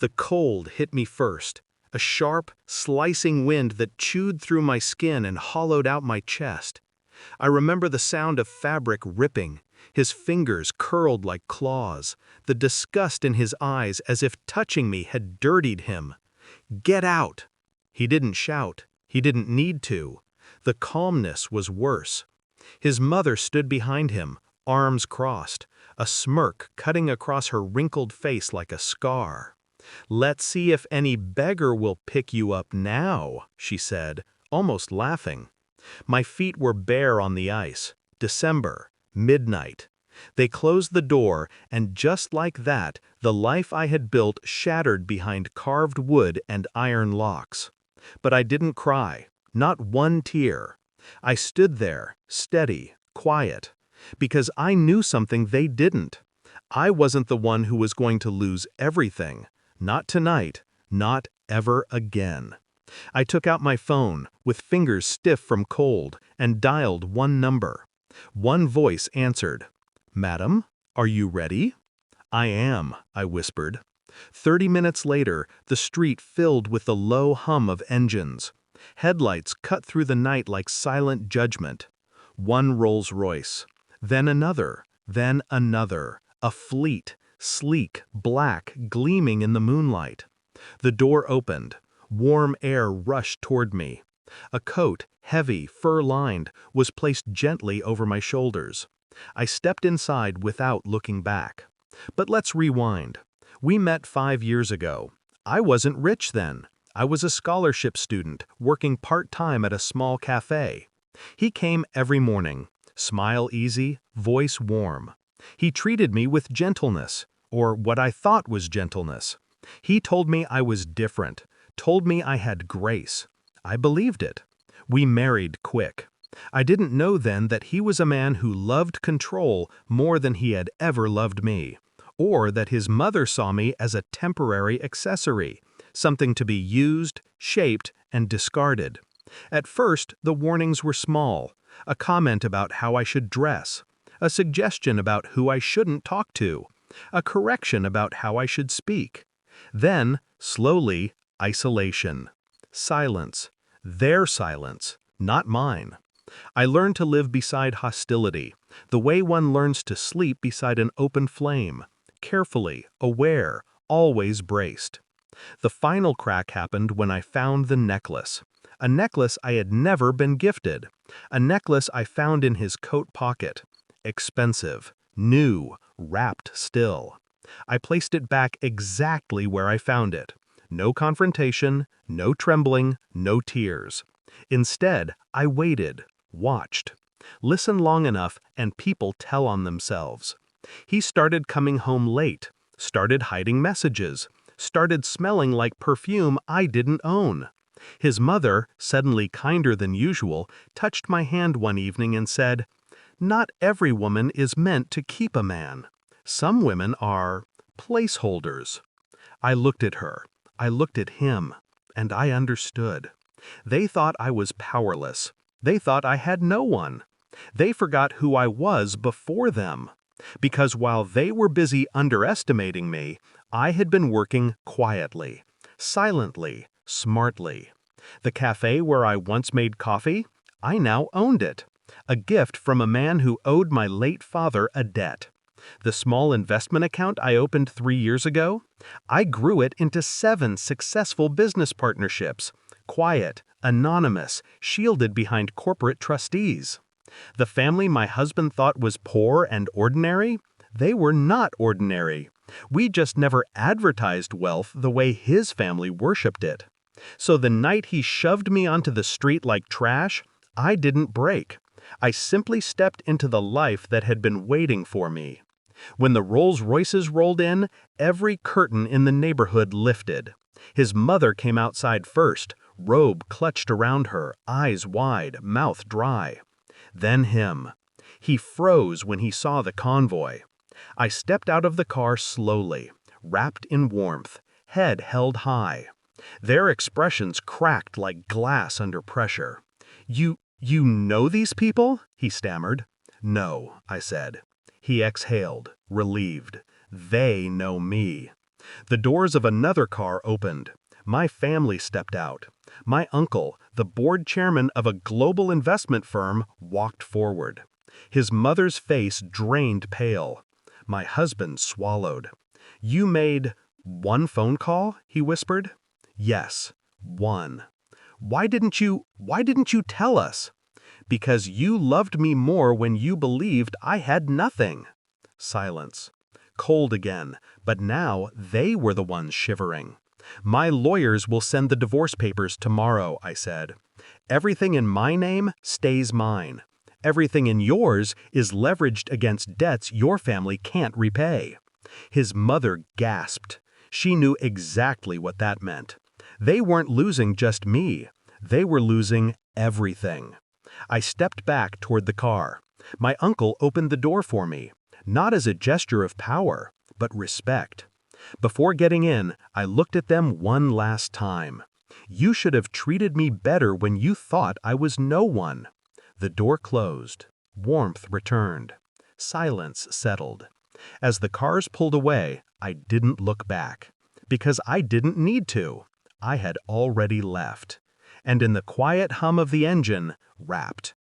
The cold hit me first, a sharp, slicing wind that chewed through my skin and hollowed out my chest. I remember the sound of fabric ripping, his fingers curled like claws, the disgust in his eyes as if touching me had dirtied him. "Get out!" He didn't shout. He didn't need to. The calmness was worse. His mother stood behind him, arms crossed, a smirk cutting across her wrinkled face like a scar. "Let's see if any beggar will pick you up now," she said, almost laughing. My feet were bare on the ice. December, midnight. They closed the door, and just like that, the life I had built shattered behind carved wood and iron locks. But I didn't cry, not one tear. I stood there, steady, quiet, because I knew something they didn't. I wasn't the one who was going to lose everything. Not tonight, not ever again. I took out my phone, with fingers stiff from cold, and dialed one number. One voice answered. "Madam, are you ready?" "I am," I whispered. 30 minutes later, the street filled with the low hum of engines. Headlights cut through the night like silent judgment. One Rolls-Royce, then another, a fleet, sleek, black, gleaming in the moonlight. The door opened. Warm air rushed toward me. A coat, heavy, fur-lined, was placed gently over my shoulders. I stepped inside without looking back. But let's rewind. We met 5 years ago. I wasn't rich then. I was a scholarship student, working part-time at a small cafe. He came every morning, smile easy, voice warm. He treated me with gentleness, or what I thought was gentleness. He told me I was different, told me I had grace. I believed it. We married quick. I didn't know then that he was a man who loved control more than he had ever loved me, or that his mother saw me as a temporary accessory, something to be used, shaped, and discarded. At first, the warnings were small, a comment about how I should dress, a suggestion about who I shouldn't talk to, a correction about how I should speak. Then, slowly, isolation, silence, their silence, not mine. I learned to live beside hostility, the way one learns to sleep beside an open flame, carefully, aware, always braced. The final crack happened when I found the necklace. A necklace I had never been gifted. A necklace I found in his coat pocket. Expensive, new, wrapped still. I placed it back exactly where I found it. No confrontation, no trembling, no tears. Instead, I waited, watched. Listen long enough and people tell on themselves. He started coming home late, started hiding messages, started smelling like perfume I didn't own. His mother, suddenly kinder than usual, touched my hand one evening and said, "Not every woman is meant to keep a man. Some women are placeholders." I looked at her, I looked at him, and I understood. They thought I was powerless. They thought I had no one. They forgot who I was before them. Because while they were busy underestimating me, I had been working quietly, silently, smartly. The cafe where I once made coffee, I now owned it. A gift from a man who owed my late father a debt. The small investment account I opened 3 years ago, I grew it into 7 successful business partnerships, quiet, anonymous, shielded behind corporate trustees. The family my husband thought was poor and ordinary, they were not ordinary. We just never advertised wealth the way his family worshipped it. So the night he shoved me onto the street like trash, I didn't break. I simply stepped into the life that had been waiting for me. When the Rolls-Royces rolled in, every curtain in the neighborhood lifted. His mother came outside first, robe clutched around her, eyes wide, mouth dry. Then him. He froze when he saw the convoy. I stepped out of the car slowly, wrapped in warmth, head held high. Their expressions cracked like glass under pressure. You know these people?" he stammered. "No," I said. He exhaled, relieved. "They know me." The doors of another car opened. My family stepped out. My uncle, the board chairman of a global investment firm, walked forward. His mother's face drained pale. My husband swallowed. "You made one phone call?" he whispered. "Yes, one." Why didn't you tell us?" "Because you loved me more when you believed I had nothing." Silence. Cold again, but now they were the ones shivering. "My lawyers will send the divorce papers tomorrow," I said. "Everything in my name stays mine. Everything in yours is leveraged against debts your family can't repay." His mother gasped. She knew exactly what that meant. They weren't losing just me. They were losing everything. I stepped back toward the car. My uncle opened the door for me, not as a gesture of power, but respect. Before getting in, I looked at them one last time. "You should have treated me better when you thought I was no one." The door closed. Warmth returned. Silence settled. As the cars pulled away, I didn't look back. Because I didn't need to. I had already left. And in the quiet hum of the engine, wrapped